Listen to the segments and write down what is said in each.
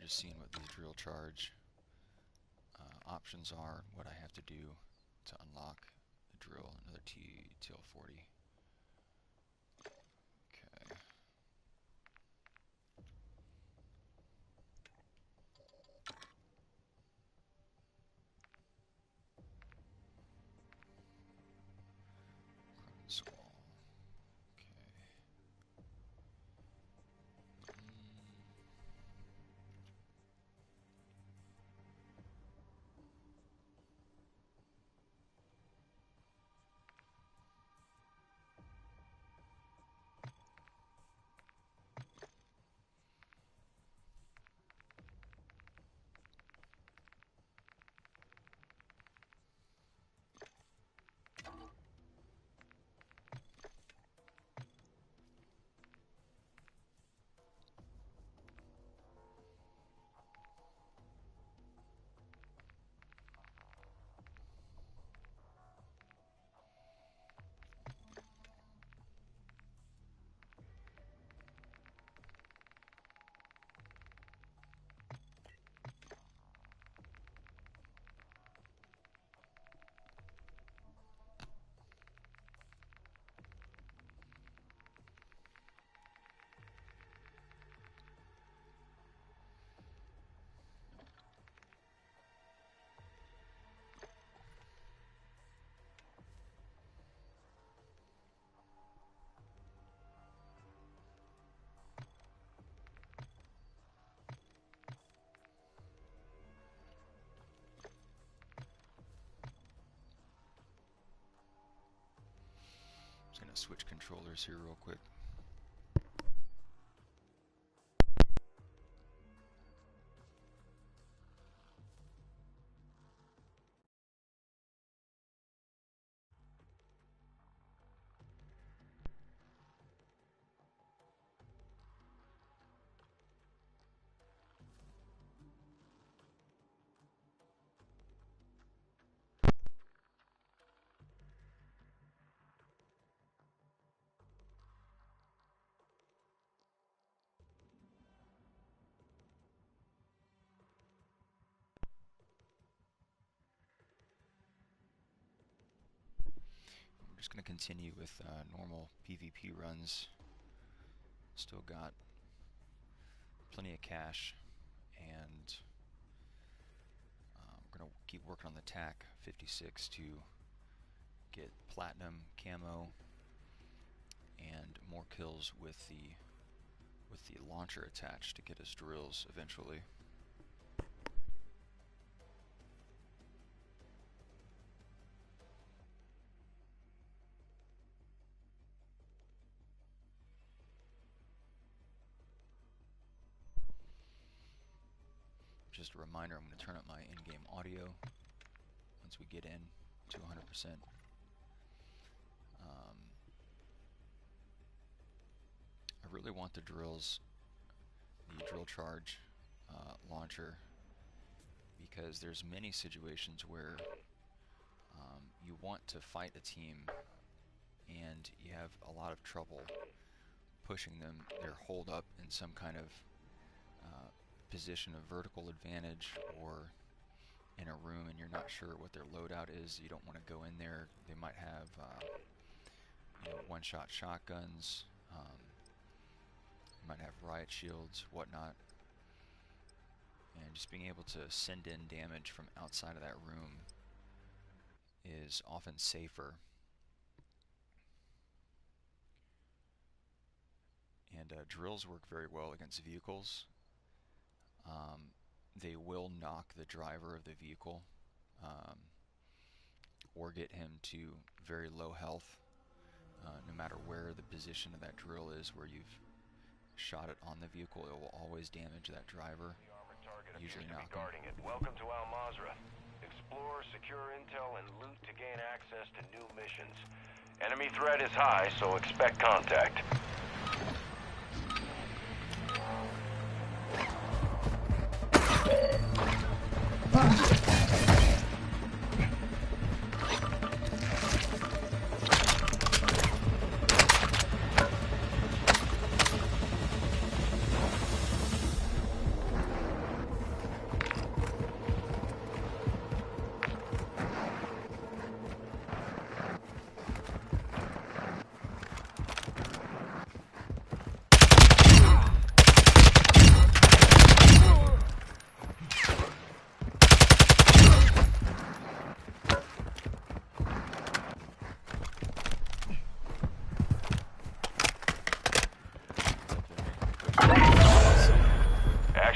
just seeing what these drill charge options are, what I have to do to unlock the drill. Another TL40. Okay. Carbon squall. Okay. Just gonna switch controllers here real quick. I'm just going to continue with normal PvP runs. Still got plenty of cash, and we're going to keep working on the TAC 56 to get platinum camo and more kills with the launcher attached to get us drills eventually. Just a reminder, I'm going to turn up my in-game audio once we get in to 100%. I really want the drills, the drill charge launcher, because there's many situations where you want to fight a team and you have a lot of trouble pushing them. They're holed up in some kind of position of vertical advantage or in a room, and you're not sure what their loadout is. You don't want to go in there. They might have one-shot shotguns, might have riot shields, whatnot, and just being able to send in damage from outside of that room is often safer. And drills work very well against vehicles. They will knock the driver of the vehicle or get him to very low health, no matter where the position of that drill is where you've shot it on the vehicle. It will always damage that driver, usually knock him. Welcome to Al Mazrah. Explore, secure intel, and loot to gain access to new missions. Enemy threat is high, so expect contact.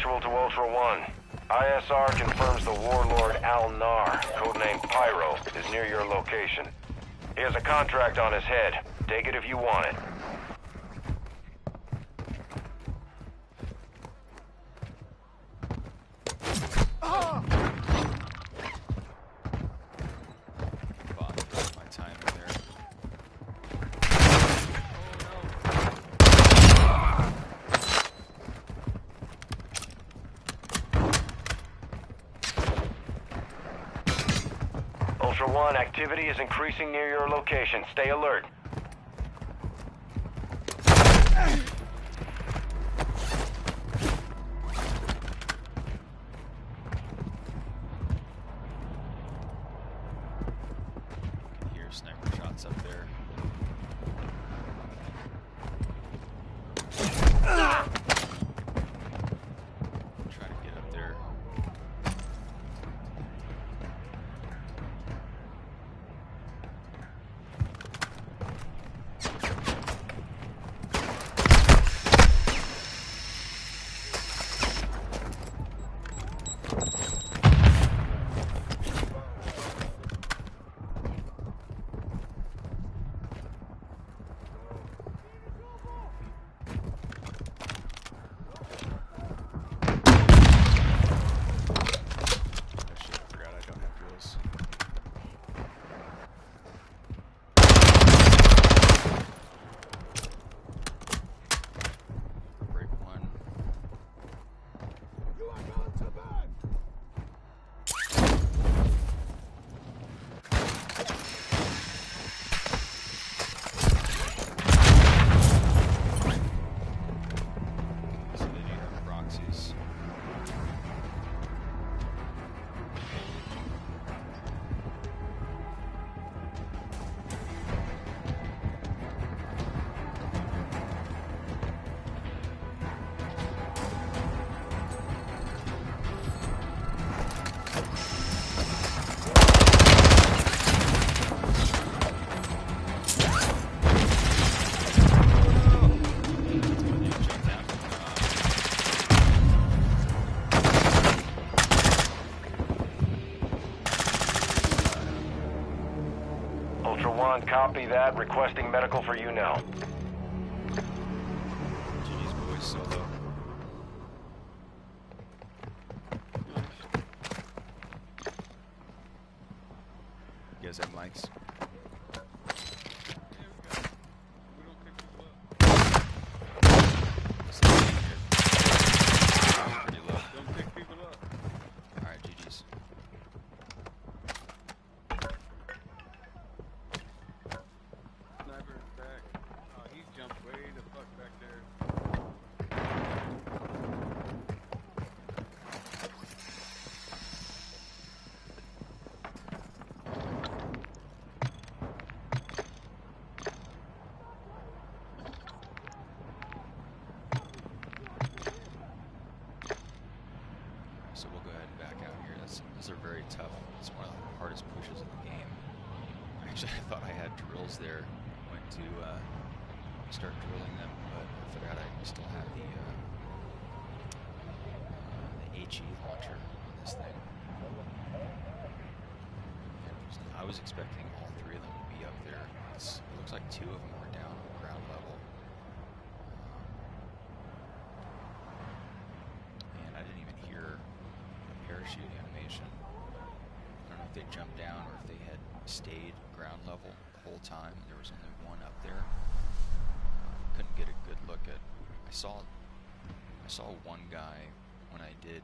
actual to Ultra One. ISR confirms the warlord Al-Nar, codenamed Pyro, is near your location. He has a contract on his head. Take it if you want it. My time in there. Ultra One, activity is increasing near your location. Stay alert. Hear sniper shots up there. Try to get up there. Ultra One, copy that. Requesting medical for you now. GG's boys solo. You guys have mics? Don't pick people up. Alright, GG's. Sniper's back. Oh, he jumped way the fuck back there. So we'll go ahead and back out here. These are very tough. It's one of the hardest pushes of the game. Actually, I thought I had drills there. Went to start drilling them, but I forgot I still have the HE launcher on this thing. And I was expecting all three of them to be up there. It looks like two of them were down ground level. And I didn't even hear the parachute animation. I don't know if they jumped down or if they had stayed ground level the whole time. There was only one up there. Couldn't get a good look at. I saw one guy when I did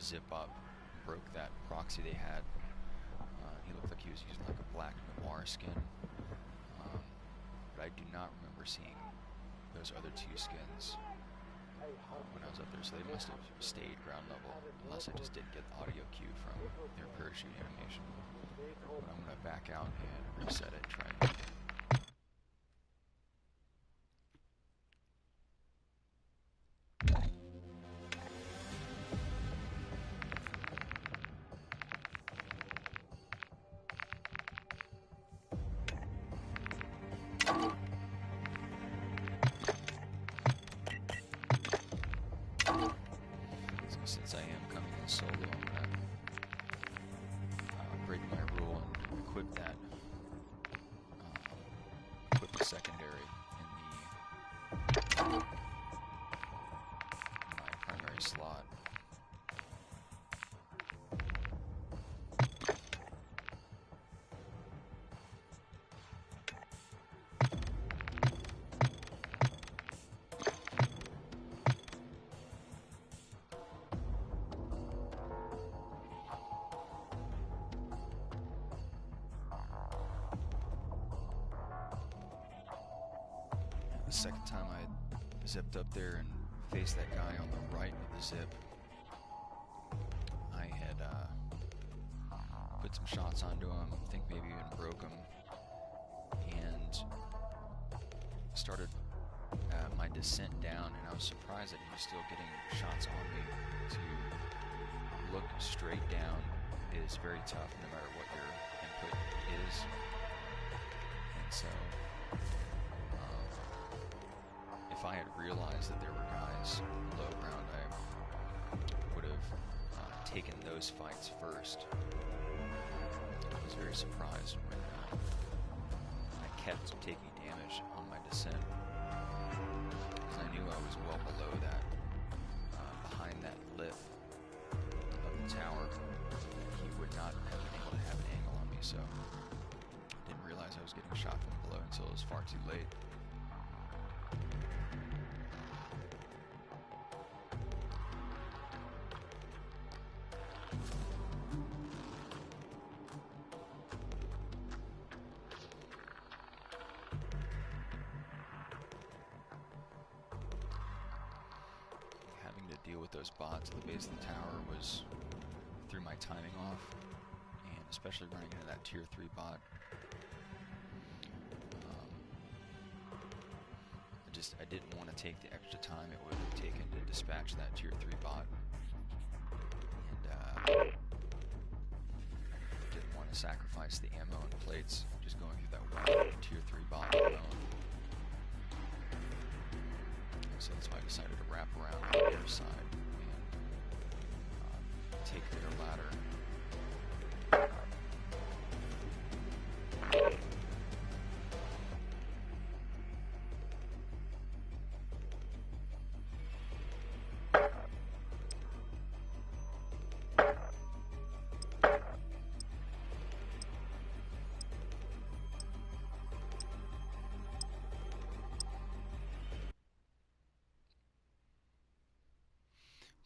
zip up, broke that proxy they had. He looked like he was using like a black noir skin, but I do not remember seeing those other two skins when I was up there. So they must have stayed ground level, unless I just didn't get the audio cue from their parachute animation. But I'm gonna back out and reset it. Try it. solo, I'm gonna break my rule and equip that. Equip the secondary in my primary slot. The second time I zipped up there and faced that guy on the right of the zip, I had put some shots onto him, I think maybe even broke him, and started my descent down, and I was surprised that he was still getting shots on me. To look straight down is very tough no matter what your input is, and so if I had realized that there were guys low ground, I would have taken those fights first. I was very surprised when I kept taking damage on my descent, because I knew I was well below that, behind that lip of the tower. He would not have been able to have an angle on me, so I didn't realize I was getting shot from below until it was far too late. Deal with those bots at the base of the tower was threw my timing off, and especially running into that tier 3 bot. I didn't want to take the extra time it would have taken to dispatch that tier 3 bot, and didn't want to sacrifice the ammo and plates just going through that one tier 3 bot alone. So that's why I decided to wrap around on their side and take their ladder.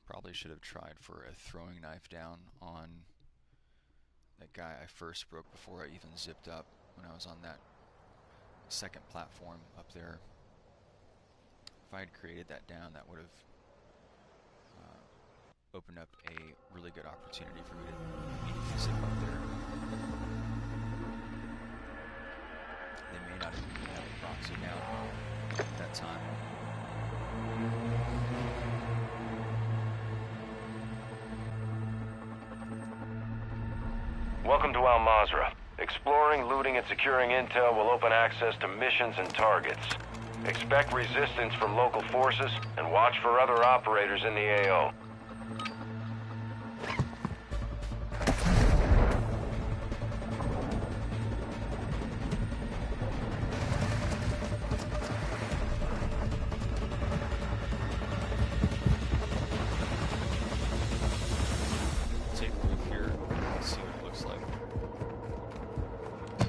Probably should have tried for a throwing knife down on that guy I first broke before I even zipped up when I was on that second platform up there. If I had created that down, that would have opened up a really good opportunity for me to immediately zip up there. They may not have even had a proxy down at that time. Welcome to Al Mazrah. Exploring, looting, and securing intel will open access to missions and targets. Expect resistance from local forces, and watch for other operators in the AO.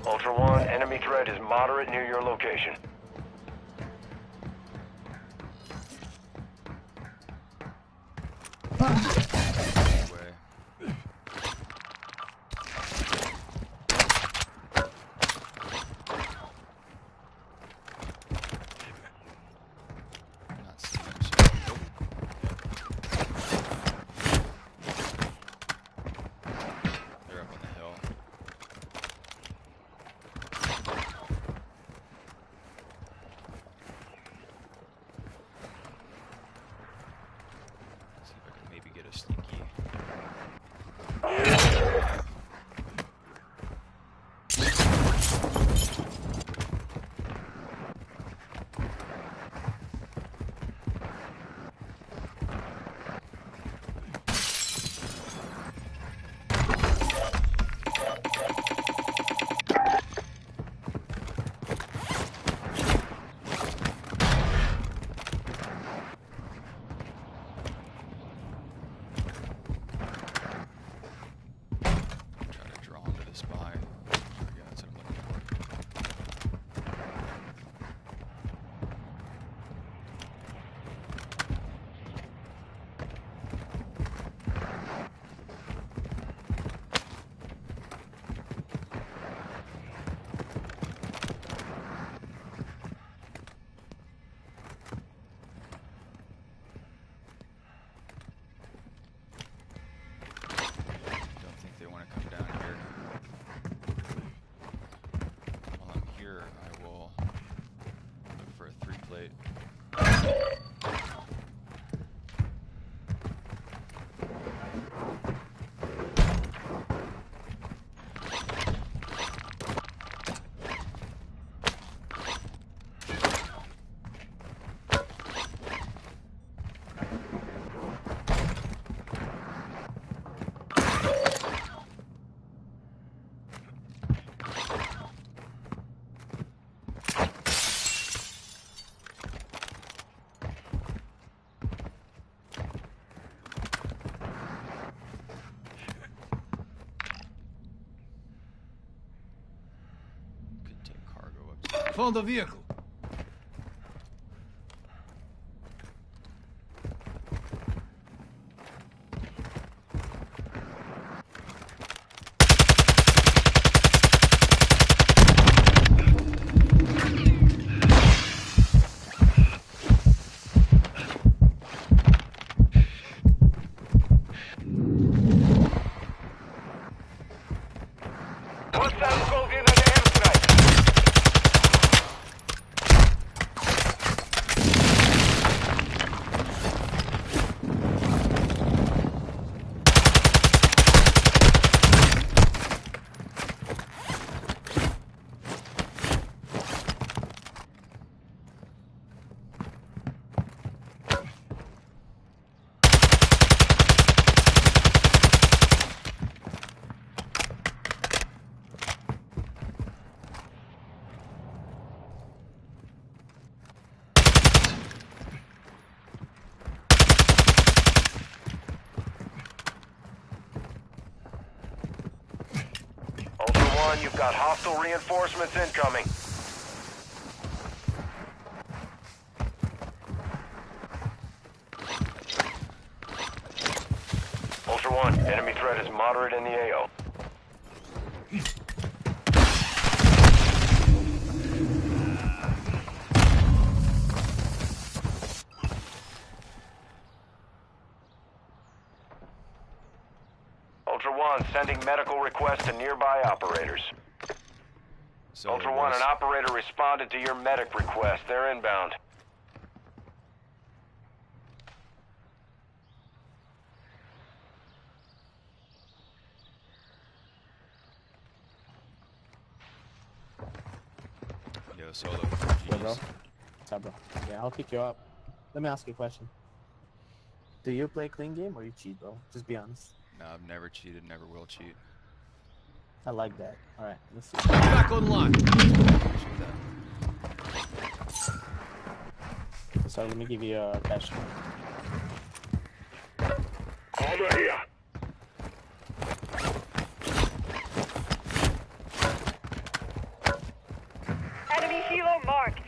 Ultra One, enemy threat is moderate near your location. found a vehicle. You've got hostile reinforcements incoming. Ultra One, enemy threat is moderate in the AO. Ultra One, sending medical requests to nearby operators. So Ultra One, an operator responded to your medic request. They're inbound. Yo, Solo. Yeah, bro. What's up, bro? Yeah, I'll pick you up. Let me ask you a question. Do you play clean game or you cheat, bro? Just be honest. No, I've never cheated, never will cheat. I like that. Alright, let's see. Back online. Appreciate that. So let me give you a cash. Over here. Enemy helo marked.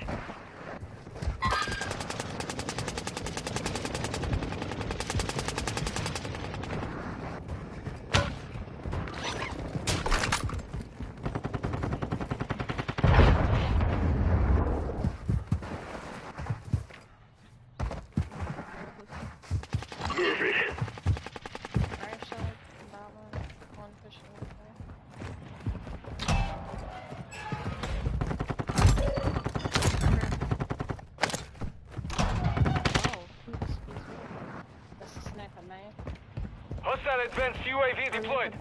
Hostile advanced UAV deployed.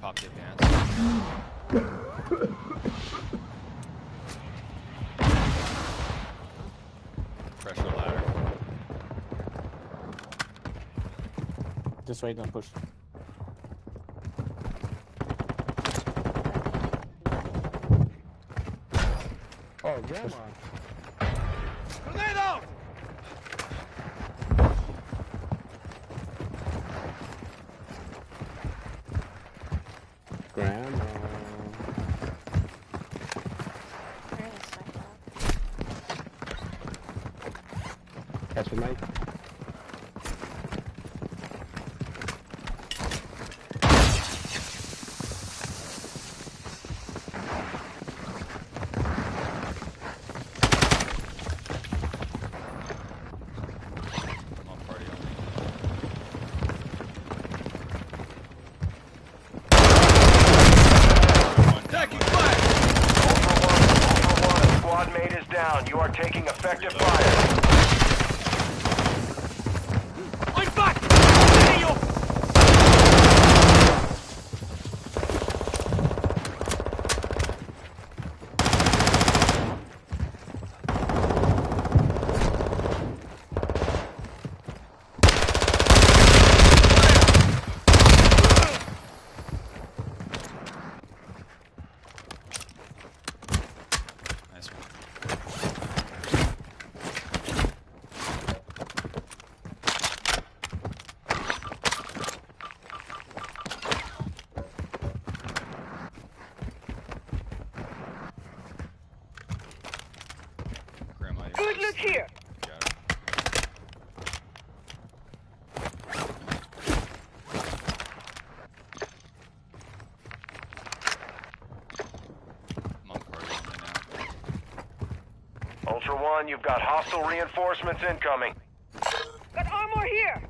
Pop the advance. Pressure ladder. Just wait, don't push. Oh, grandma. Grenade out! Grandma. Catch a knife. I'm on party only. Taking fire! Ultra One, a squad mate is down. You are taking effective fire. I'm back! Hey, you! Nice one. you've got hostile reinforcements incoming. Got armor here.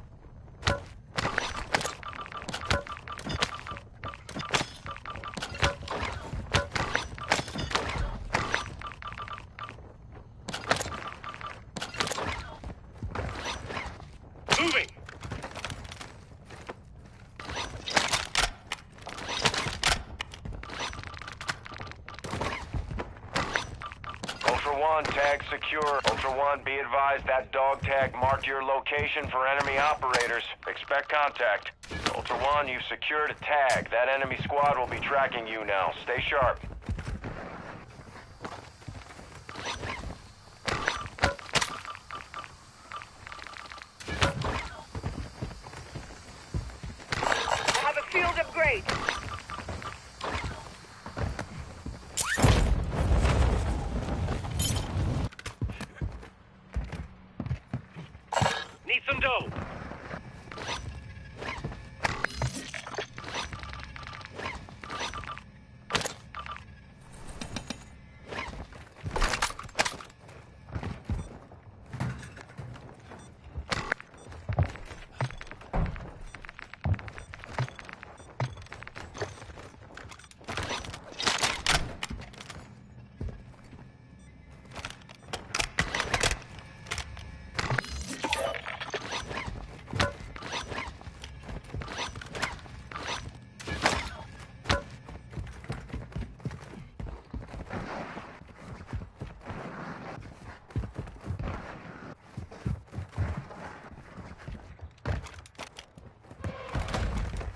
Moving! Ultra One, tag secure. Ultra One, be advised that dog tag marked your location for enemy operators. Expect contact. Ultra One, you've secured a tag. That enemy squad will be tracking you now. Stay sharp. I have a field upgrade. Need some dough.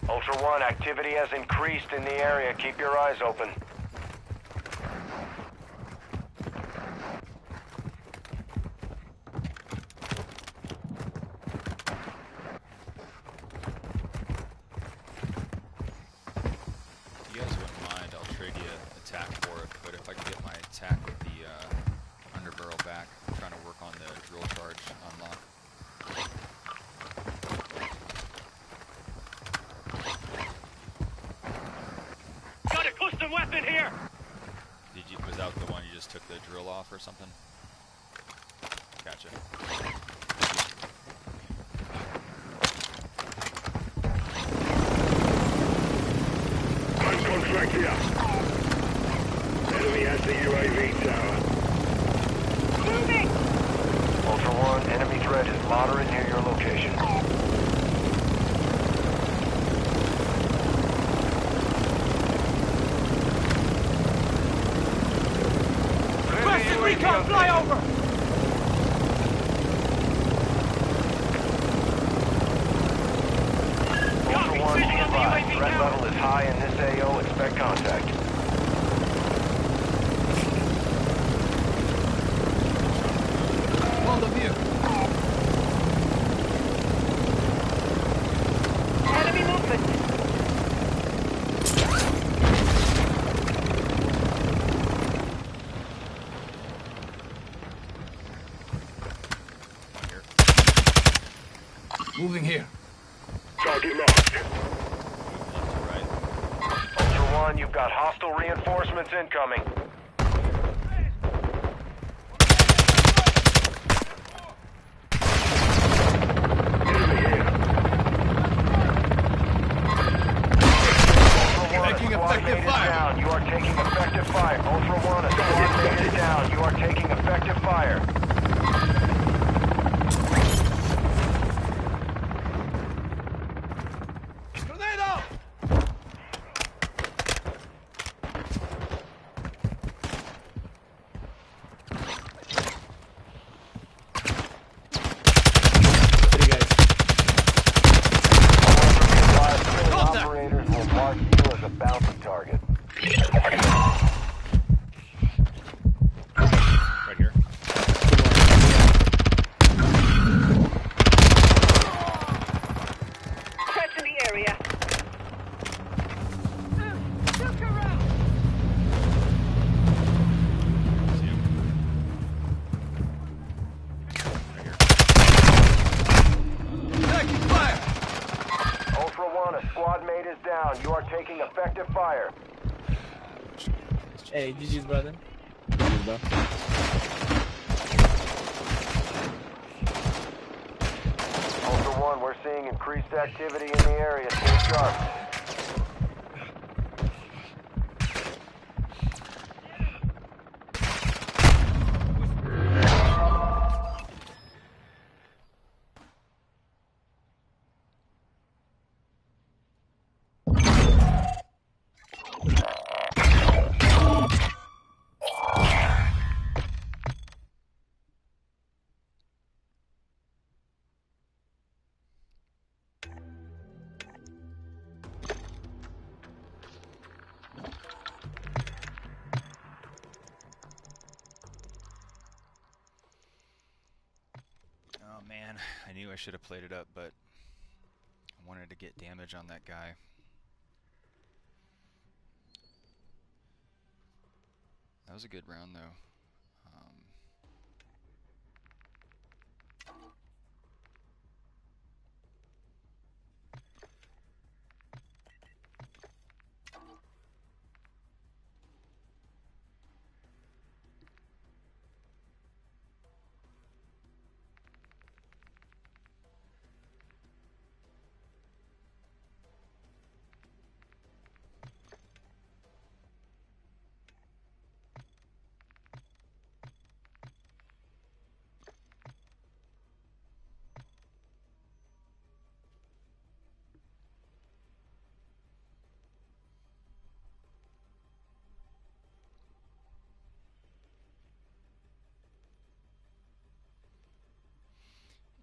Ultra One, activity has increased in the area. Keep your eyes open. If you guys wouldn't mind, I'll trade you attack for it, but if I can get my attack with the underbarrel back, I'm trying to work on the drill charge unlock. Got a custom weapon here! Was that the one you just took the drill off or something? Gotcha. Contract here. Enemy has the UAV tower. Moving. Ultra One, enemy threat is moderate near your location. Requesting recon flyover! Ultra One, be advised. Threat level is high in this AO. Expect contact. Hold of you. Enemy movement. One here. Moving here. Target marked. Move left to right. Ultra One, you've got hostile reinforcements incoming. Making effective fire. Down. You are taking effective fire. Ultra One, a squad mate is down. You are taking effective fire. Tornado! What do you guys? Contact. Operators will mark you as a bounty target. Right here. Threats in the area. See him. Right here. Taking fire! Ultra One, a squad mate is down. You are taking effective fire. Hey, GG's brother. GG's, bro. increased activity in the area. Stay sharp. Oh man, I knew I should have played it up, but I wanted to get damage on that guy. That was a good round though.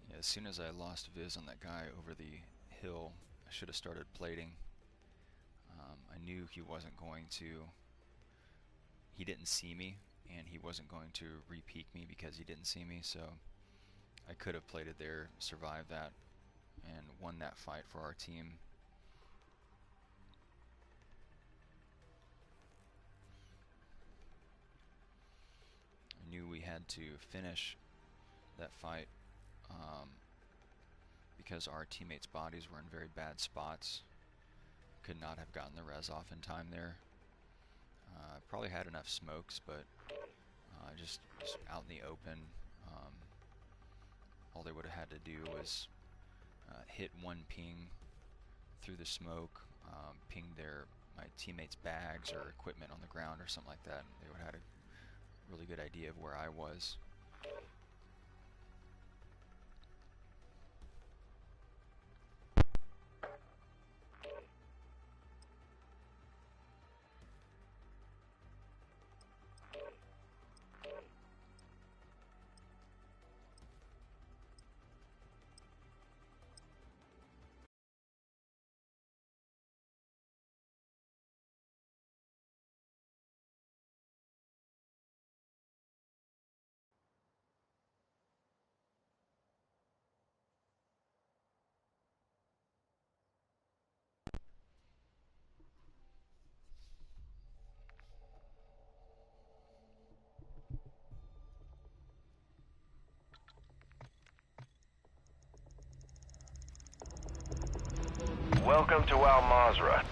Yeah, as soon as I lost Viz on that guy over the hill, I should have started plating. I knew he wasn't going to, he didn't see me, and he wasn't going to re-peek me because he didn't see me, so I could have plated there, survived that, and won that fight for our team. I knew we had to finish that fight because our teammates' bodies were in very bad spots. Could not have gotten the res off in time there. Probably had enough smokes, but just out in the open. All they would have had to do was hit one ping through the smoke, ping my teammates' bags or equipment on the ground or something like that. They would have had a really good idea of where I was. Welcome to Al Mazrah.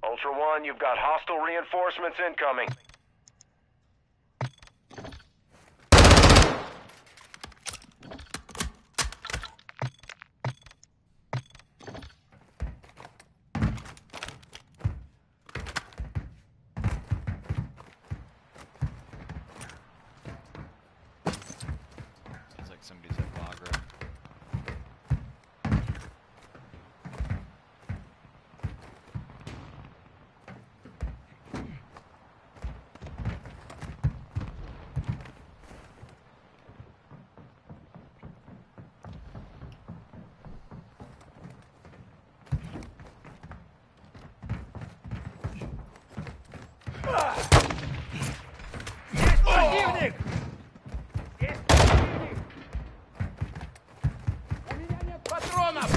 Ultra One, you've got hostile reinforcements incoming. Sounds like somebody's at Bagra. Противник! Есть противник! У меня нет патронов!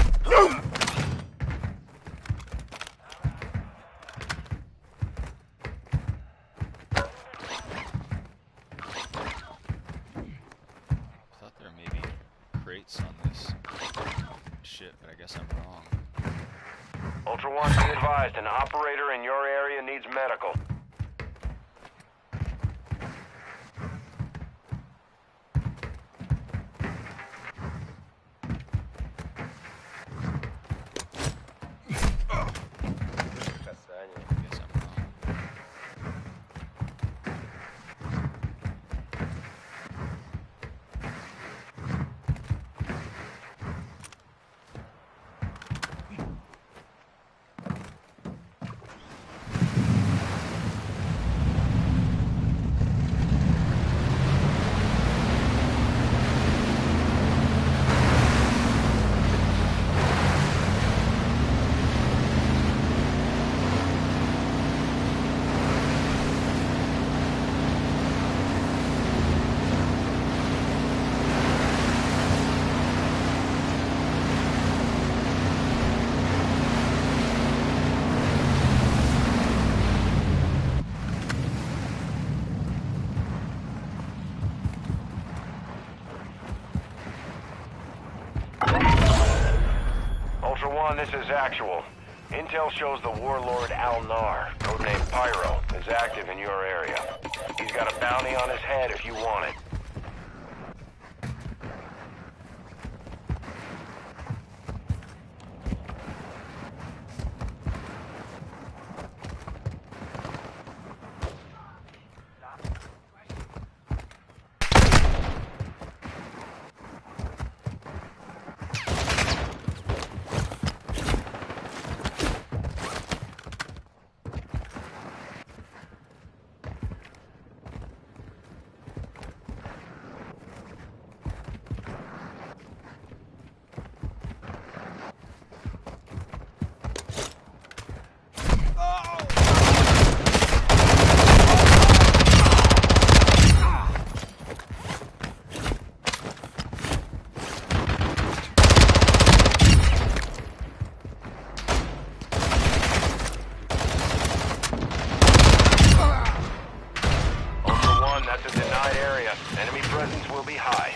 Thought there may be crates on this shit, but I guess I'm wrong. Ultra One, be advised, an operator in your area needs medical. I guess I'm wrong. Ultra One, this is Actual. Intel shows the warlord Al-Nar, codenamed Pyro, is active in your area. He's got a bounty on his head if you want it. Enemy presence will be high.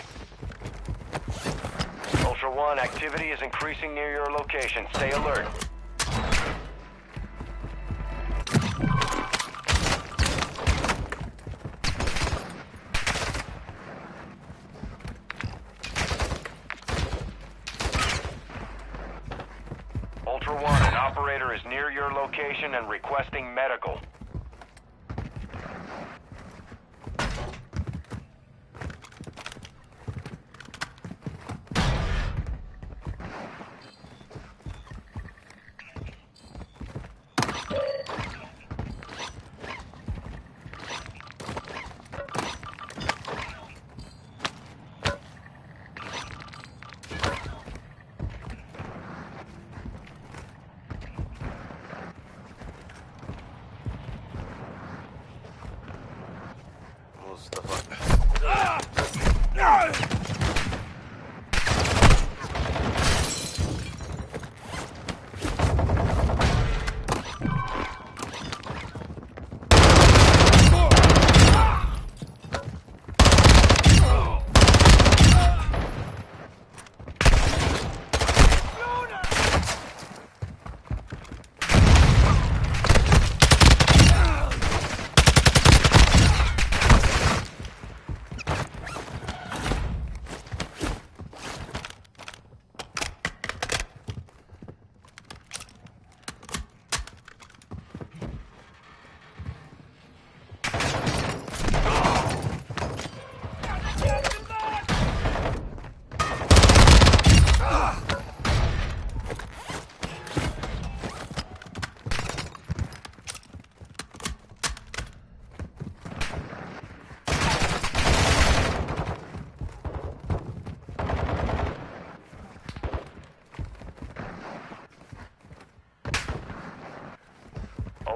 Ultra One, activity is increasing near your location. Stay alert. Ultra One, an operator is near your location and requesting medical.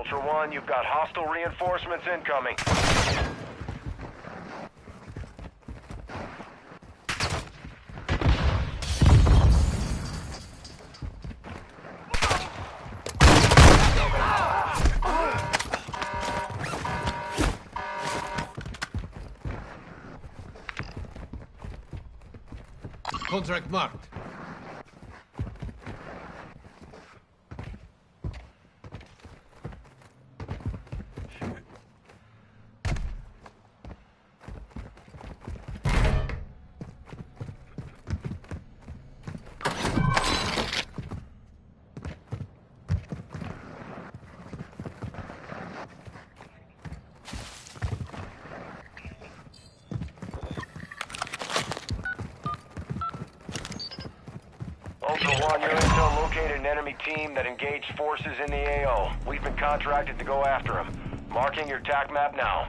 Ultra One, you've got hostile reinforcements incoming. Contract marked. Ultra One, your intel located an enemy team that engaged forces in the AO. We've been contracted to go after them. Marking your TAC map now.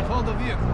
Call the vehicle.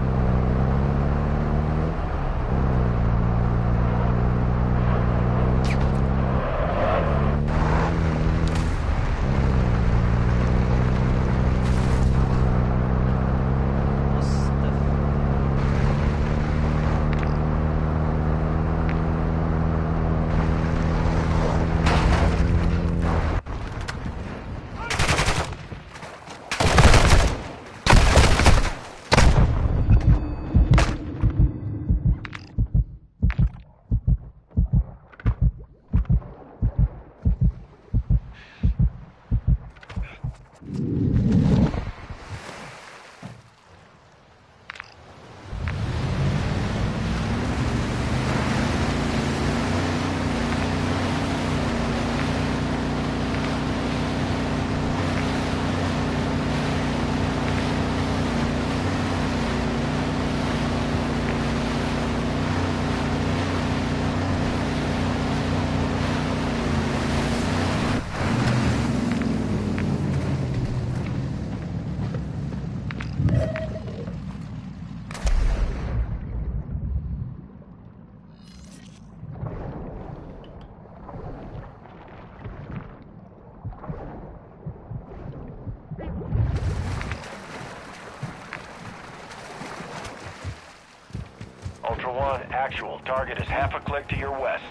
Ultra One, actual. Target is half a click to your west.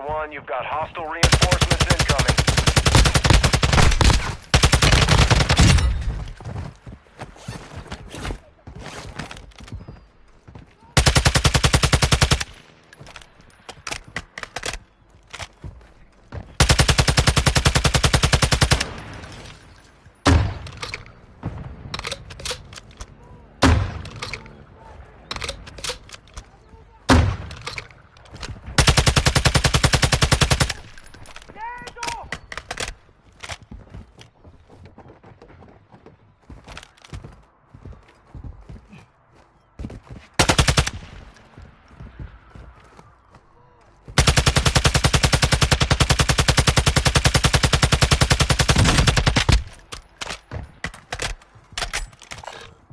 One, you've got hostile reinforcements incoming.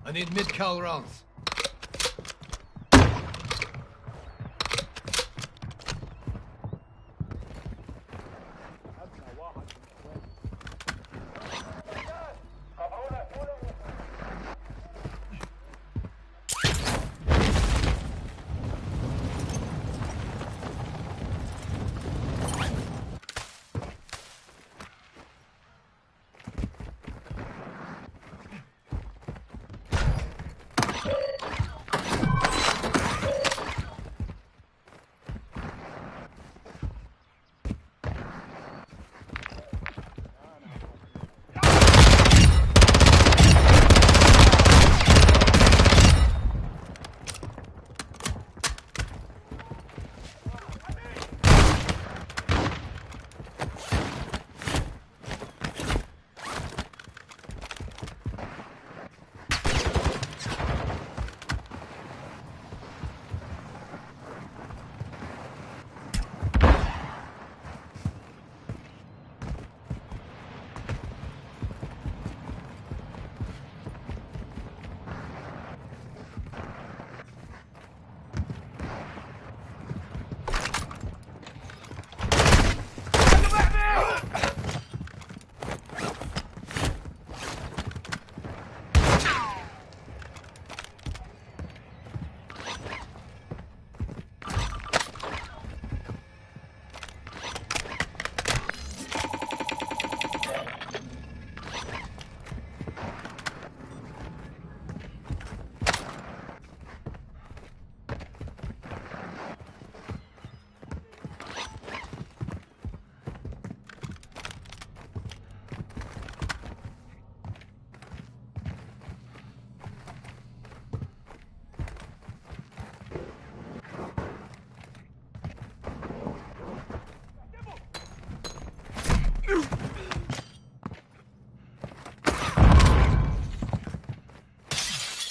I need mid-cal rounds.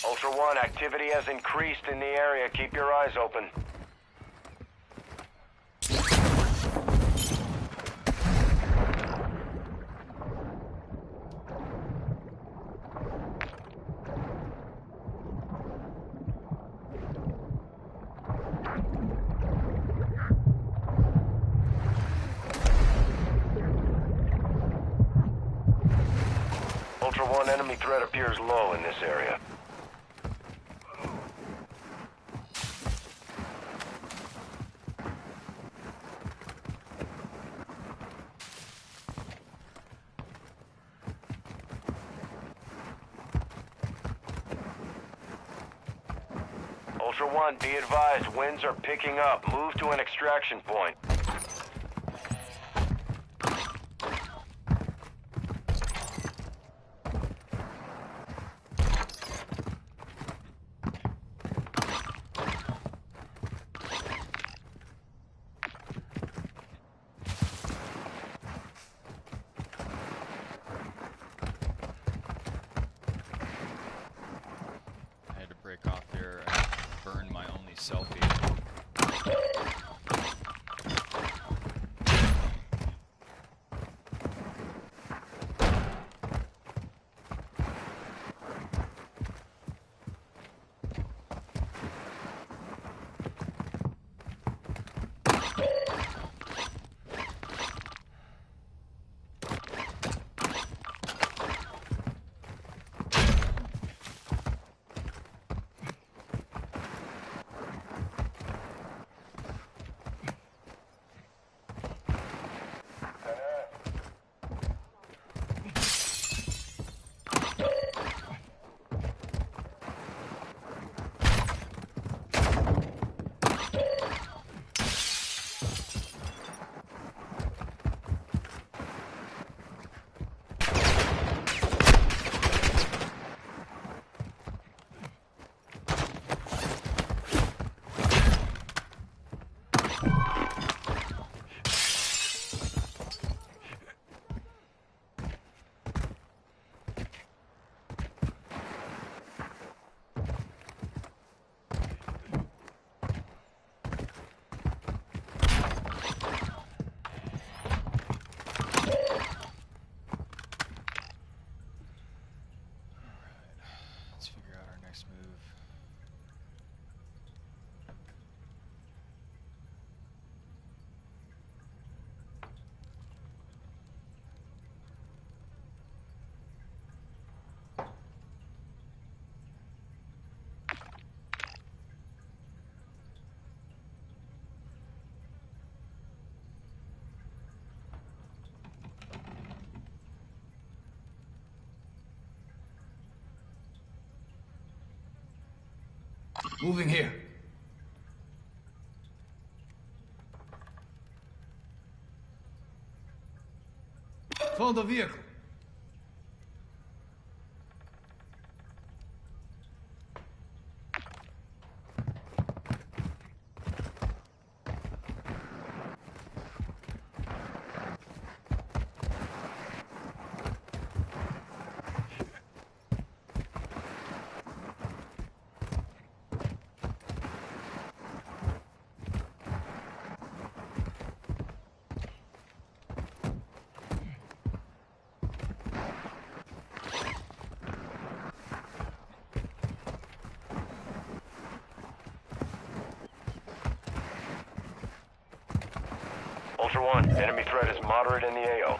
Ultra One, activity has increased in the area. Keep your eyes open. Ultra One, enemy threat appears low in this area. Ultra One, be advised, winds are picking up. Move to an extraction point. I had to break off there and burn my only selfie. Moving here. Found a vehicle. Ultra One, enemy threat is moderate in the AO.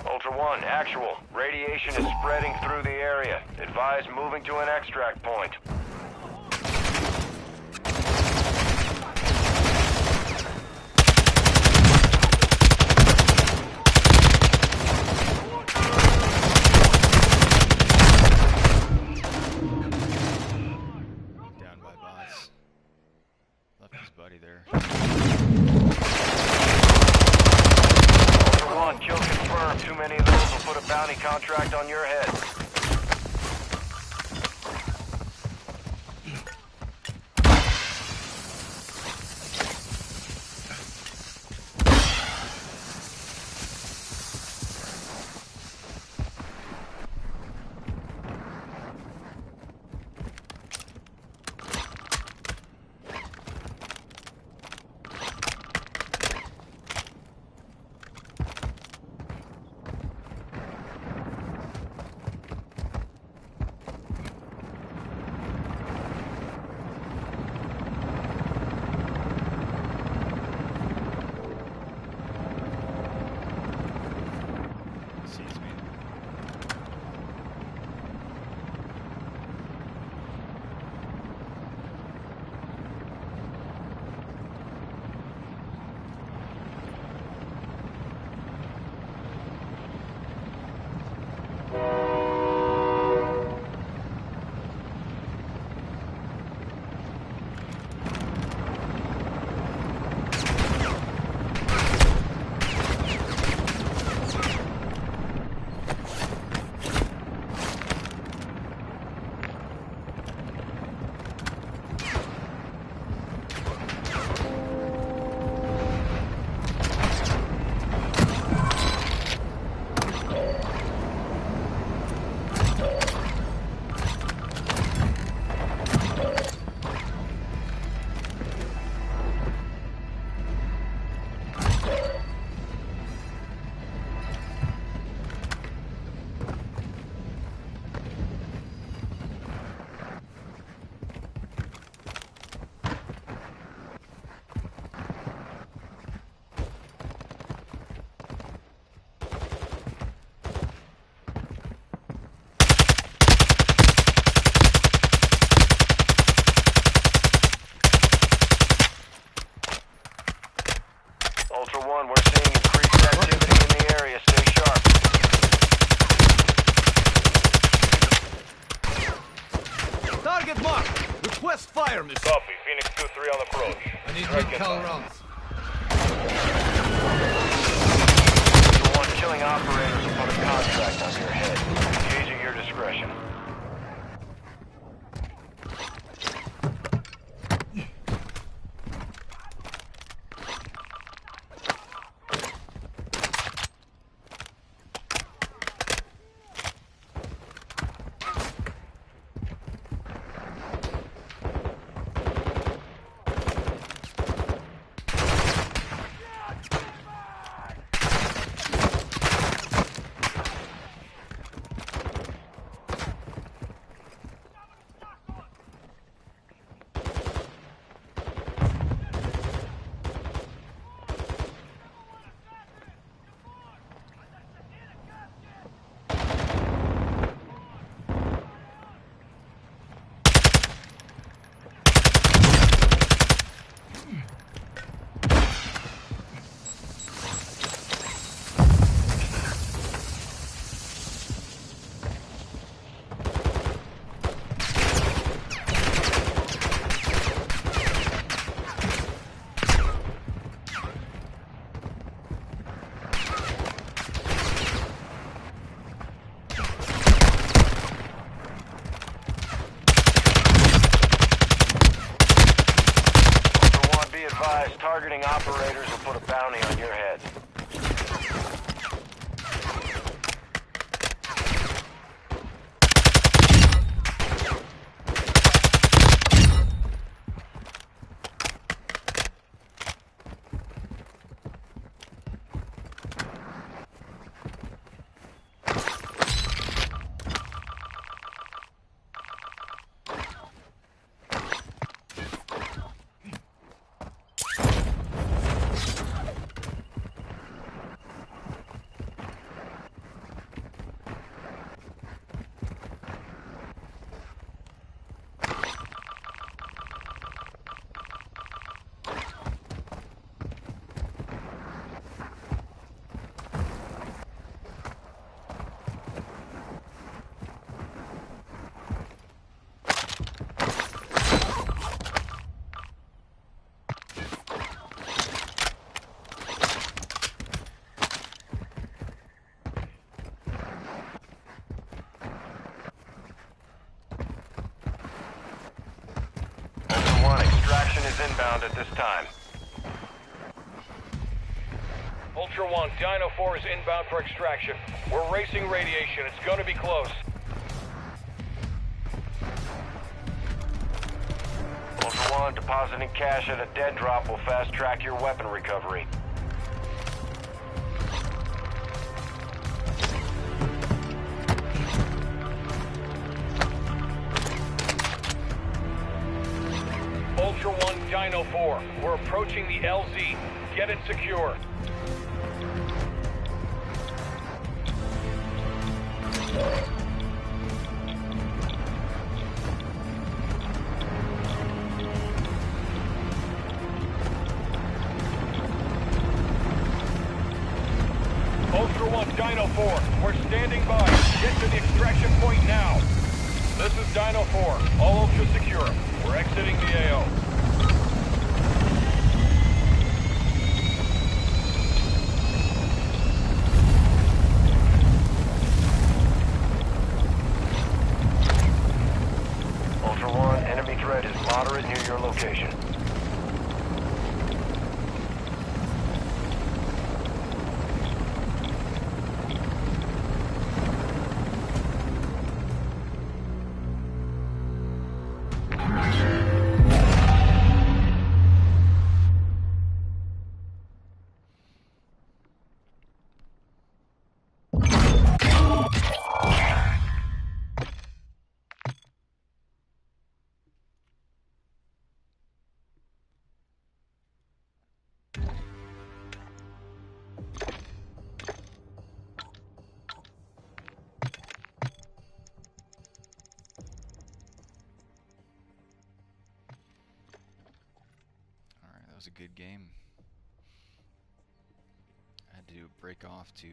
Ultra One, actual. Radiation is spreading through the area. Advise moving to an extract point. Down by bots. Left his buddy there. Ultra One, kill confirmed. Too many of those will put a bounty contract on your head. Sees me. Ultra One, we're seeing increased activity in the area. Stay sharp. Target marked. Request fire, miss. Copy. Phoenix 2-3 on approach. I need mid-cal rounds. Ultra One, killing operators will put a contract on your head. Engage at your discretion. is inbound at this time. Ultra One, Dino 4 is inbound for extraction. We're racing radiation. It's gonna be close. Ultra One, depositing cash at a dead drop will fast-track your weapon recovery. Ultra One, Dino 4. We're approaching the LZ. Get it secure. Ultra One, Dino 4. We're standing by. Get to the extraction point now. This is Dino 4. All Ultra secure. We're exiting the AO. Ultra One, enemy threat is moderate near your location. Alright, that was a good game. I had to break off to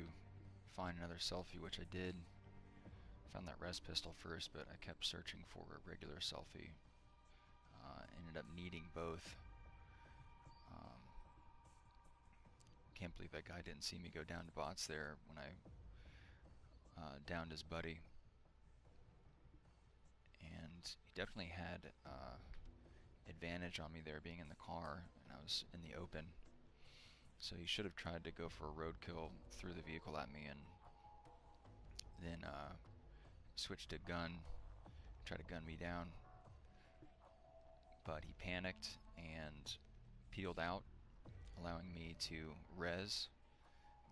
find another selfie, which I did. Found that res pistol first, but I kept searching for a regular selfie. Ended up needing both. Can't believe that guy didn't see me go down to bots there when I downed his buddy. And he definitely had advantage on me there being in the car, and I was in the open. So he should have tried to go for a roadkill, threw the vehicle at me, and then switched to gun, tried to gun me down. But he panicked and peeled out, allowing me to res,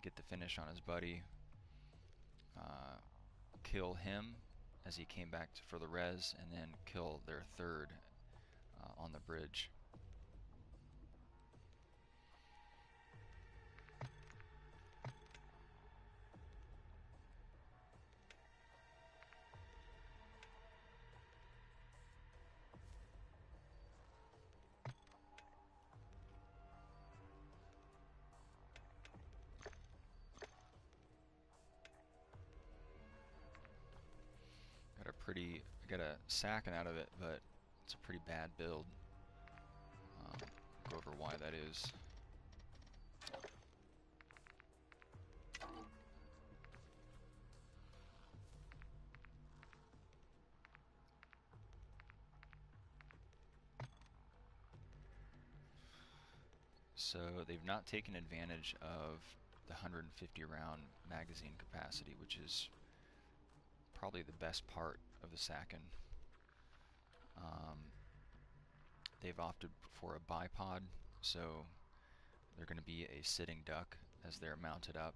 get the finish on his buddy, kill him as he came back for the res, and then kill their third on the bridge. I got a sacking out of it, but it's a pretty bad build. Go over why that is. So they've not taken advantage of the 150 round magazine capacity, which is probably the best part of the Sakin. They've opted for a bipod, so they're going to be a sitting duck as they're mounted up,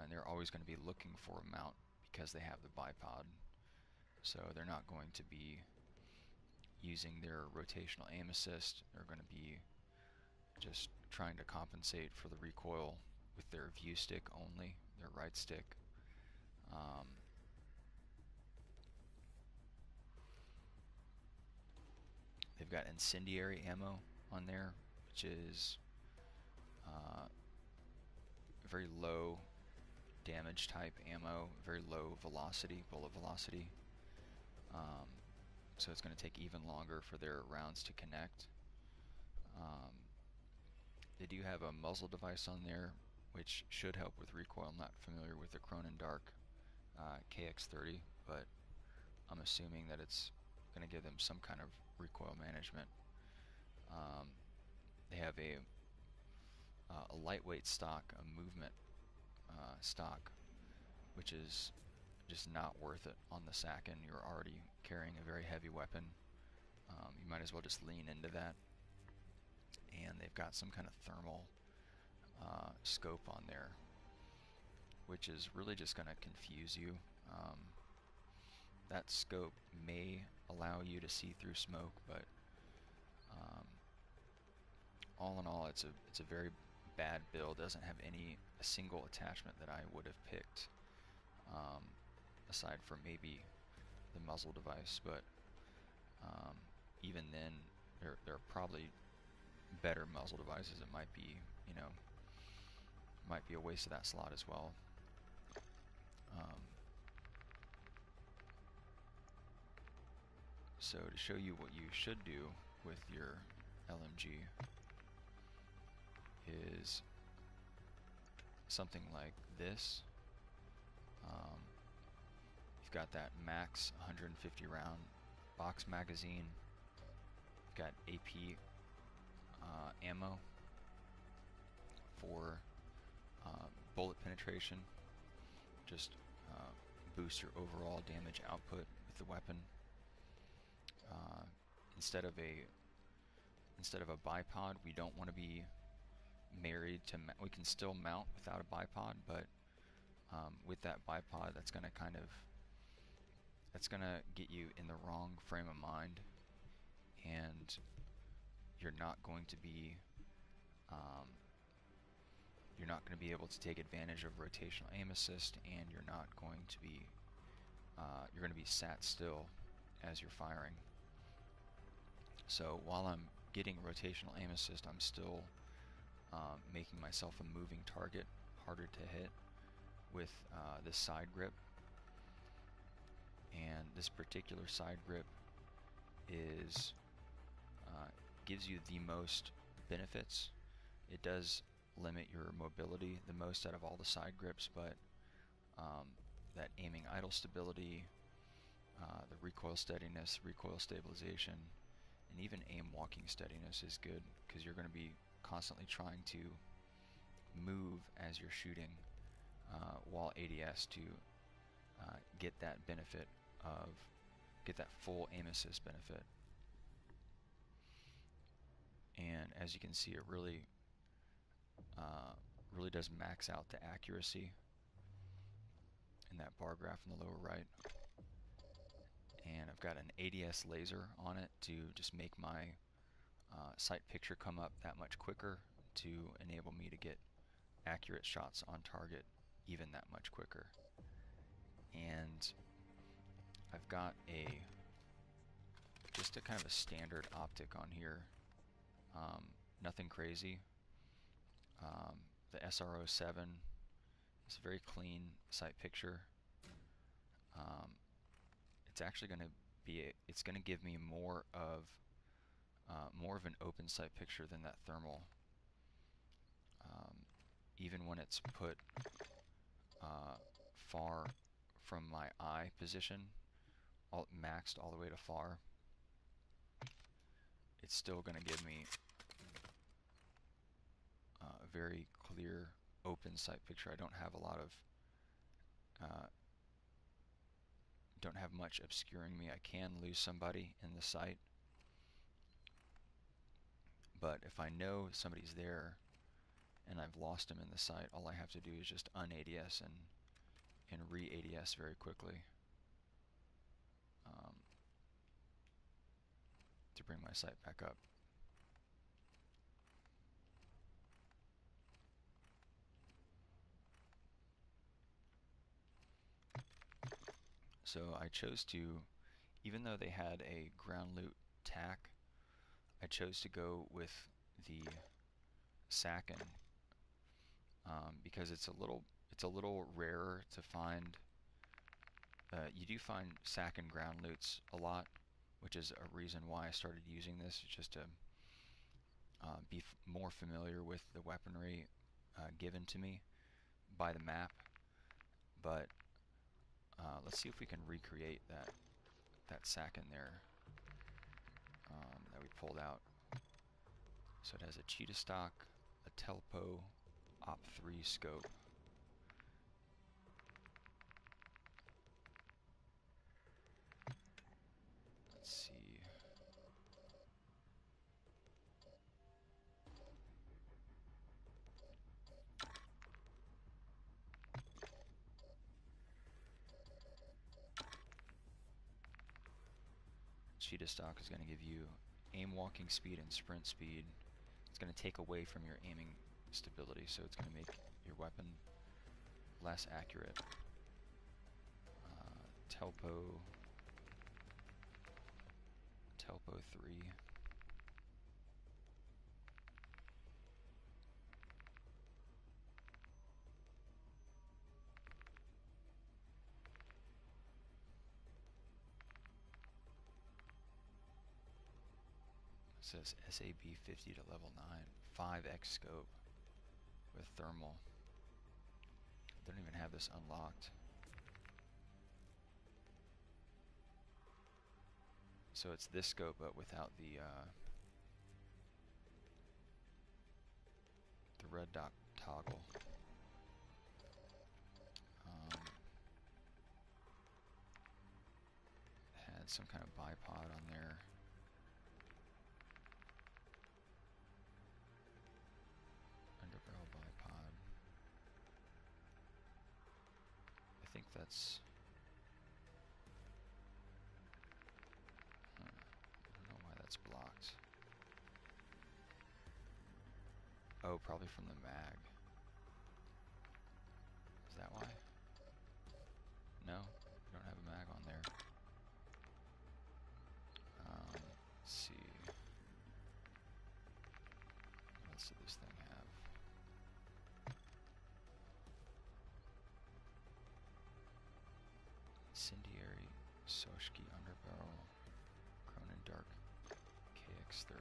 and they're always going to be looking for a mount because they have the bipod. So they're not going to be using their rotational aim assist. They're going to be just trying to compensate for the recoil with their view stick only, their right stick. They've got incendiary ammo on there, which is very low damage type ammo, very low velocity, bullet velocity. So it's going to take even longer for their rounds to connect. They do have a muzzle device on there, which should help with recoil. I'm not familiar with the Cronin Dark KX30, but I'm assuming that it's going to give them some kind of recoil management. They have a lightweight stock, a movement stock, which is just not worth it on the Sakin. You're already carrying a very heavy weapon. You might as well just lean into that. And they've got some kind of thermal scope on there, which is really just going to confuse you. That scope may allow you to see through smoke, but all in all, it's a very bad build. Doesn't have a single attachment that I would have picked, aside from maybe the muzzle device. But even then, there are probably better muzzle devices. It might be, might be a waste of that slot as well. So to show you what you should do with your LMG is something like this. You've got that max 150 round box magazine. You've got AP ammo for bullet penetration. Just boost your overall damage output with the weapon. Instead of a bipod, we don't want to be married to. We can still mount without a bipod, but with that bipod, that's going to get you in the wrong frame of mind, and you're not going to be able to take advantage of rotational aim assist, and you're going to be sat still as you're firing. So while I'm getting rotational aim assist, I'm still making myself a moving target, harder to hit with this side grip. And this particular side grip gives you the most benefits. It does limit your mobility the most out of all the side grips, but that aiming idle stability, the recoil steadiness, recoil stabilization, and even aim walking steadiness is good, because you're going to be constantly trying to move as you're shooting while ADS to get that benefit get that full aim assist benefit. And as you can see, it really does max out the accuracy in that bar graph in the lower right. And I've got an ADS laser on it to just make my sight picture come up that much quicker, to enable me to get accurate shots on target even that much quicker. And I've got just a kind of a standard optic on here, nothing crazy. The SR07 is a very clean sight picture. It's actually going to be it's going to give me more of an open sight picture than that thermal, even when it's put far from my eye position, maxed all the way to far. It's still going to give me a very clear open sight picture. I don't have a lot of don't have much obscuring me. I can lose somebody in the sight, but if I know somebody's there and I've lost him in the sight, all I have to do is just un-ADS and re-ADS very quickly to bring my sight back up. So I chose to, even though they had a ground loot tack, I chose to go with the Sakin because it's a little rarer to find. You do find Sakin ground loots a lot, which is a reason why I started using this, just to be more familiar with the weaponry given to me by the map. But let's see if we can recreate that Sakin there that we pulled out. So it has a cheetah stock, a Telpo, Op3 scope. Let's see. Cheetah stock is going to give you aim walking speed and sprint speed. It's going to take away from your aiming stability, so it's going to make your weapon less accurate. Telpo 3. It says SAB 50 to level 9, 5x scope with thermal. They don't even have this unlocked. So it's this scope, but without the red dot toggle. Had some kind of bipod on there. Underbarrel bipod. I think that's... I don't know why that's blocked. Oh, probably from the mag. Is that why? No, we don't have a mag on there. Let's see. What else did this thing have? Incendiary, Soshki Underbarrel, Cronin Dark, KX30.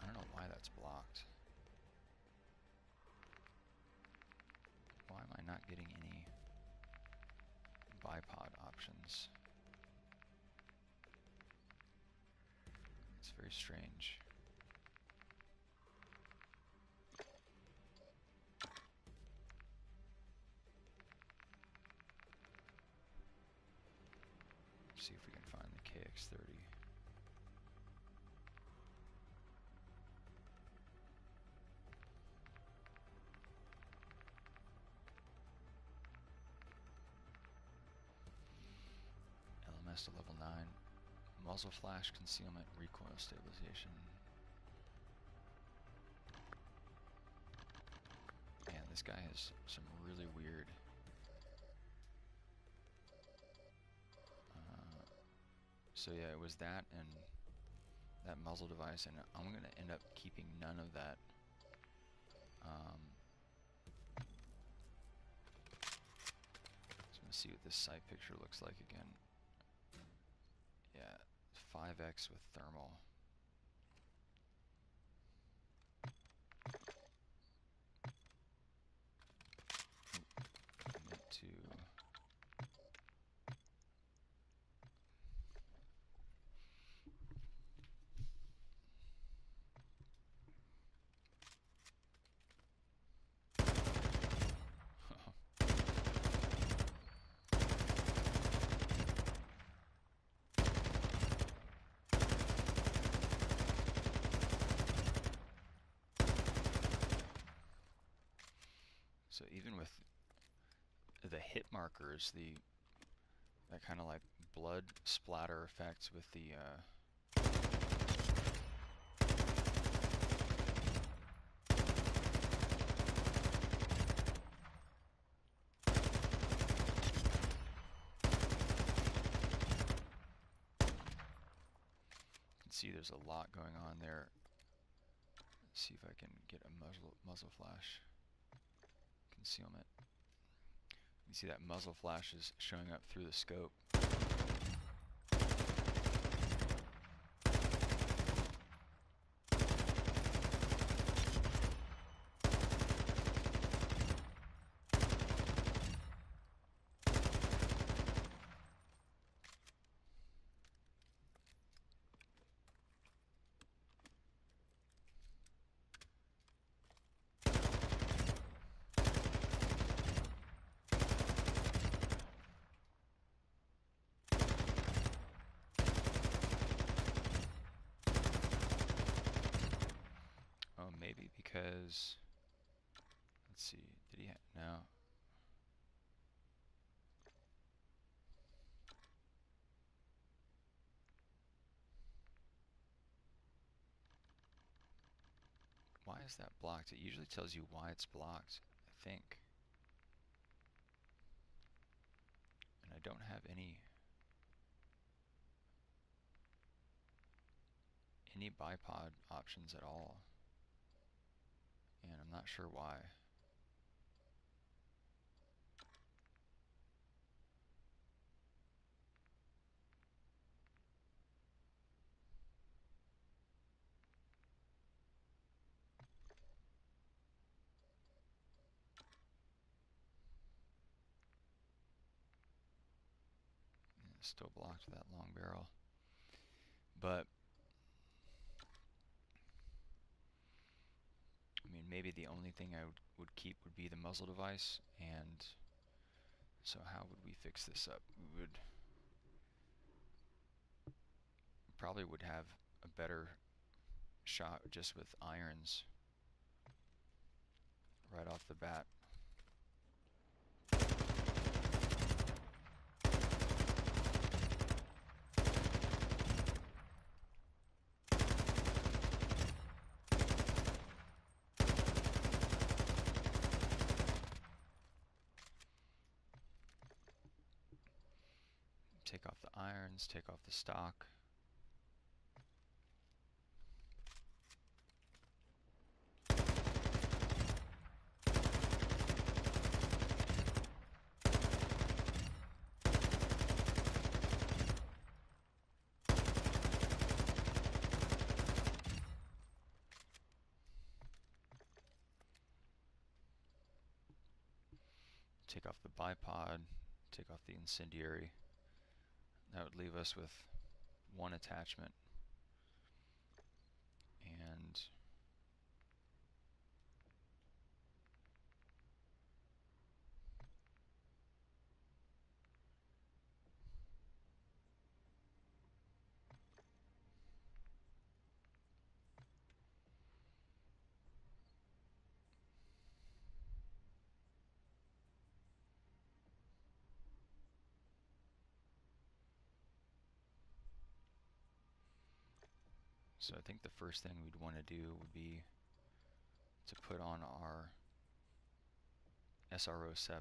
I don't know why that's blocked. Why am I not getting any bipod options? It's very strange. See if we can find the KX30. LMS to level 9. Muzzle flash, concealment, recoil stabilization. Man, this guy has some really weird... so yeah, it was that and that muzzle device, and I'm going to end up keeping none of that. So I'm going to see what this sight picture looks like again. Yeah, 5x with thermal. I meant to... So even with the hit markers, that kind of like blood splatter effects with the you can see there's a lot going on there. Let's see if I can get a muzzle flash. Concealment. You see that muzzle flash is showing up through the scope. was... Let's see, did he no. Why is that blocked? It usually tells you why it's blocked, I think. And I don't have any bipod options at all. And I'm not sure why. And it's still blocked with that long barrel. But I mean, maybe the only thing I would keep would be the muzzle device. And so how would we fix this up? We would probably would have a better shot just with irons right off the bat. Take off the irons, take off the stock. Take off the bipod, take off the incendiary. That would leave us with one attachment. And so I think the first thing we'd want to do would be to put on our SRO-7.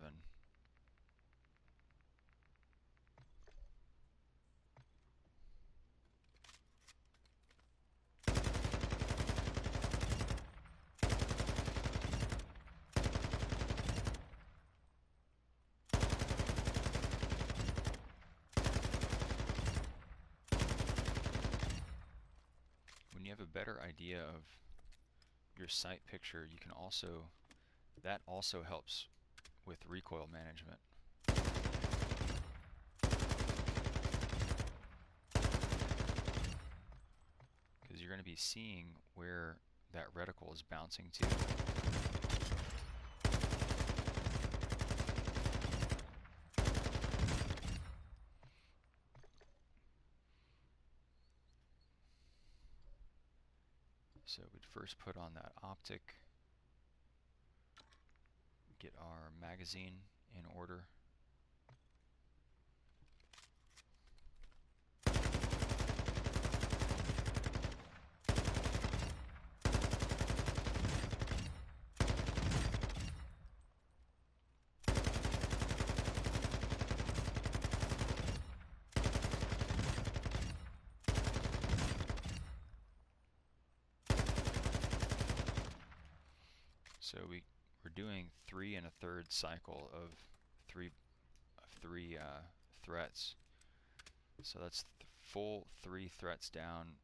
When you have a better idea of your sight picture, you can also, that also helps with recoil management. Because you're going to be seeing where that reticle is bouncing to. So we'd first put on that optic, get our magazine in order. So we're doing 3 1/3 cycle of three threats. So that's the full 3 threats down.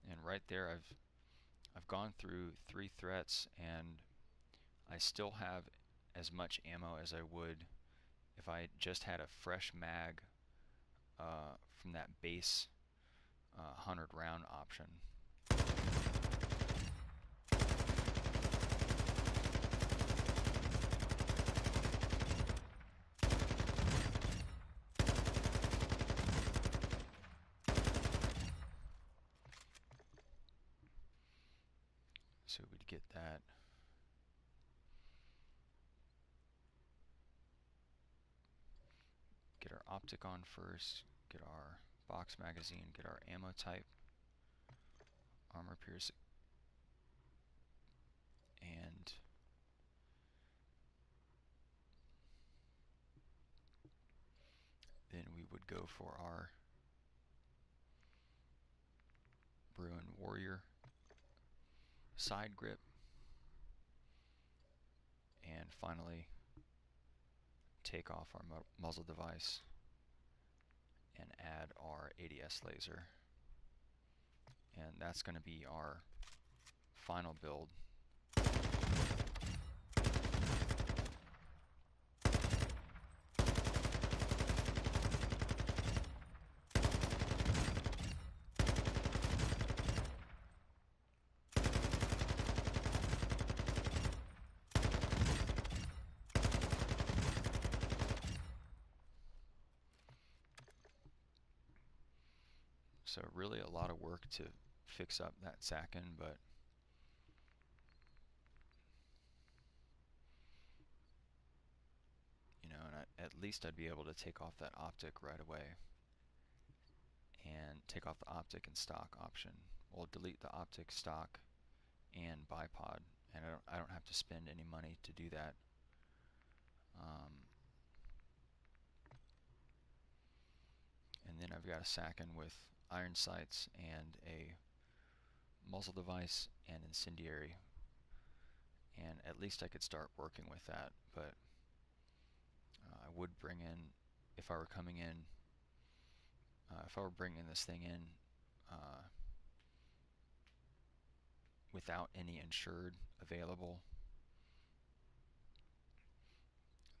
And right there, I've gone through 3 threats, and I still have as much ammo as I would if I just had a fresh mag from that base 100 round option. optic on first, get our box magazine, get our ammo type, armor piercing, and then we would go for our Bruin Warrior side grip, and finally take off our muzzle device and add our ADS laser. And that's going to be our final build. So really a lot of work to fix up that Sakin, but you know, and at least I'd be able to take off that optic right away and take off the optic and stock option. We'll delete the optic, stock, and bipod, and I don't have to spend any money to do that. And then I've got a Sakin with iron sights and a muzzle device and incendiary, and at least I could start working with that. But I would bring in, if I were coming in, if I were bringing this thing in without any insured available,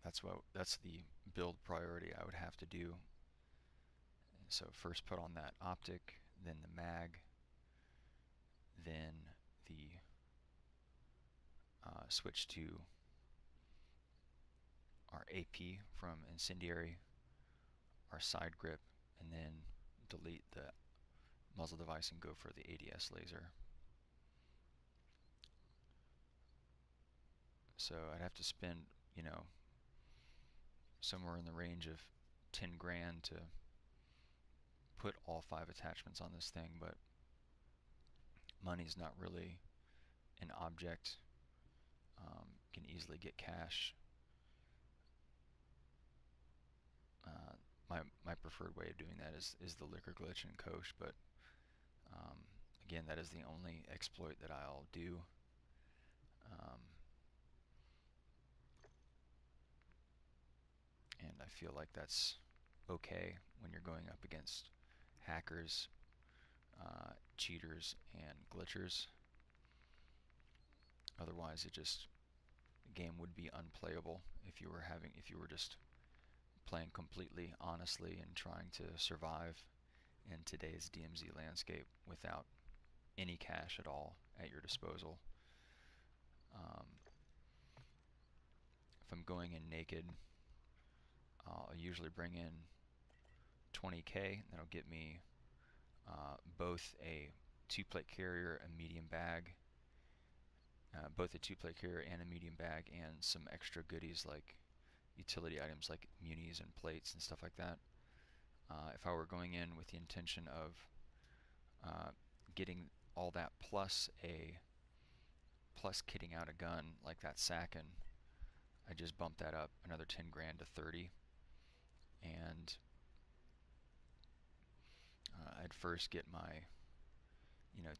that's the build priority I would have to do. So first put on that optic, then the mag, then the switch to our AP from incendiary, our side grip, and then delete the muzzle device and go for the ADS laser. So I'd have to spend, you know, somewhere in the range of 10 grand to put all 5 attachments on this thing, but money's not really an object. Can easily get cash. My preferred way of doing that is the liquor glitch in Kosh, but again, that is the only exploit that I'll do. And I feel like that's okay when you're going up against hackers, cheaters, and glitchers. Otherwise, the game would be unplayable if you were just playing completely honestly and trying to survive in today's DMZ landscape without any cash at all at your disposal. If I'm going in naked, I'll usually bring in 20K. That'll get me both a 2-plate carrier, a medium bag, both a 2-plate carrier and a medium bag, and some extra goodies like utility items like munis and plates and stuff like that. If I were going in with the intention of getting all that plus kitting out a gun like that Sakin, I just bump that up another 10 grand to 30, and I'd first get my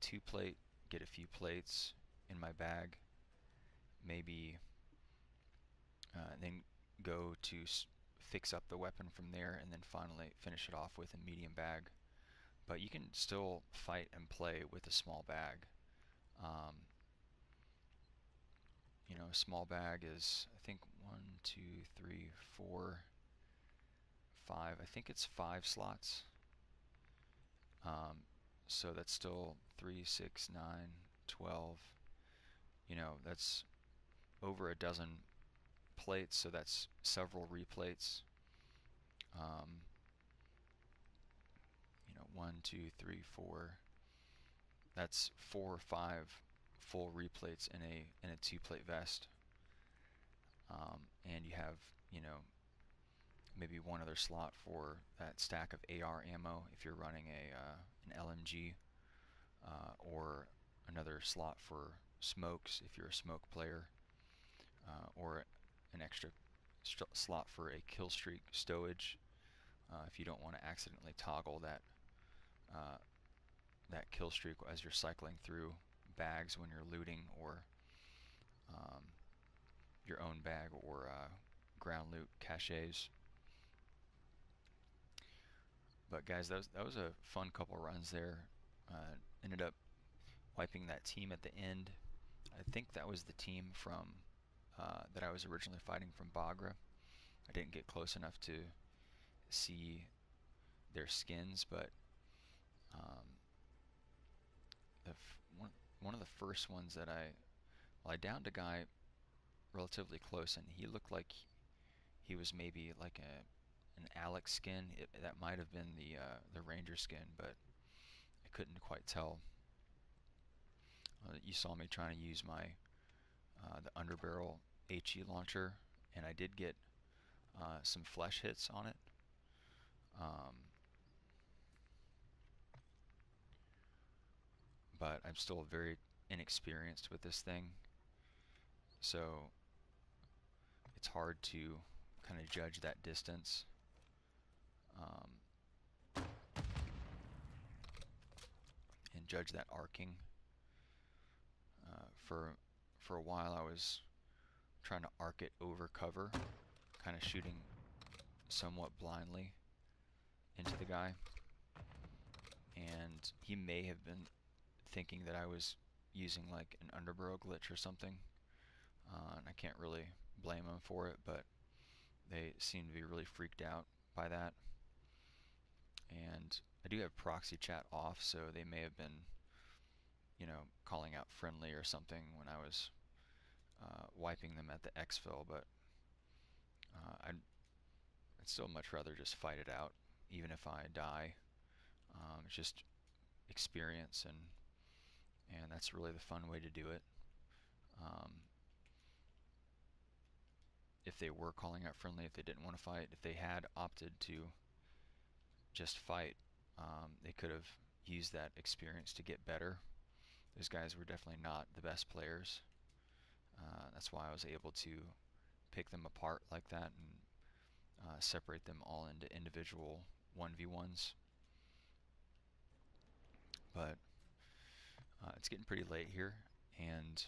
2-plate, get a few plates in my bag, maybe then go to fix up the weapon from there, and then finally finish it off with a medium bag. But you can still fight and play with a small bag. A small bag is, I think, 1, 2, 3, 4, 5. I think it's 5 slots. So that's still 3, 6, 9, 12. That's over a dozen plates, so that's several replates. 1, 2, 3, 4. That's 4 or 5 full replates in a 2-plate vest. And you have, maybe one other slot for that stack of AR ammo if you're running an LMG, or another slot for smokes if you're a smoke player, or an extra slot for a kill streak stowage if you don't want to accidentally toggle that kill streak as you're cycling through bags when you're looting, or your own bag, or ground loot caches. But guys, that was a fun couple runs there. Ended up wiping that team at the end. I think that was the team from that I was originally fighting from Bagra. I didn't get close enough to see their skins, but one of the first ones that I downed a guy relatively close, and he looked like he was maybe like an Alex skin. That might have been the Ranger skin, but I couldn't quite tell. You saw me trying to use my the underbarrel HE launcher, and I did get some flesh hits on it. But I'm still very inexperienced with this thing, so it's hard to kind of judge that distance. And judge that arcing. For a while I was trying to arc it over cover, kind of shooting somewhat blindly into the guy, and he may have been thinking that I was using like an underbarrel glitch or something, and I can't really blame them for it, but they seem to be really freaked out by that. And I do have proxy chat off, so they may have been, you know, calling out friendly or something when I was wiping them at the exfil, but I'd still much rather just fight it out, even if I die. It's just experience, and that's really the fun way to do it. If they were calling out friendly, if they didn't want to fight, if they had opted to just fight, they could have used that experience to get better. Those guys were definitely not the best players. That's why I was able to pick them apart like that and separate them all into individual 1v1s. But it's getting pretty late here, and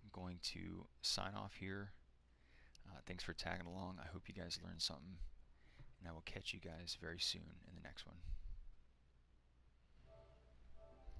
I'm going to sign off here. Thanks for tagging along. I hope you guys learned something, and I will catch you guys very soon in the next one.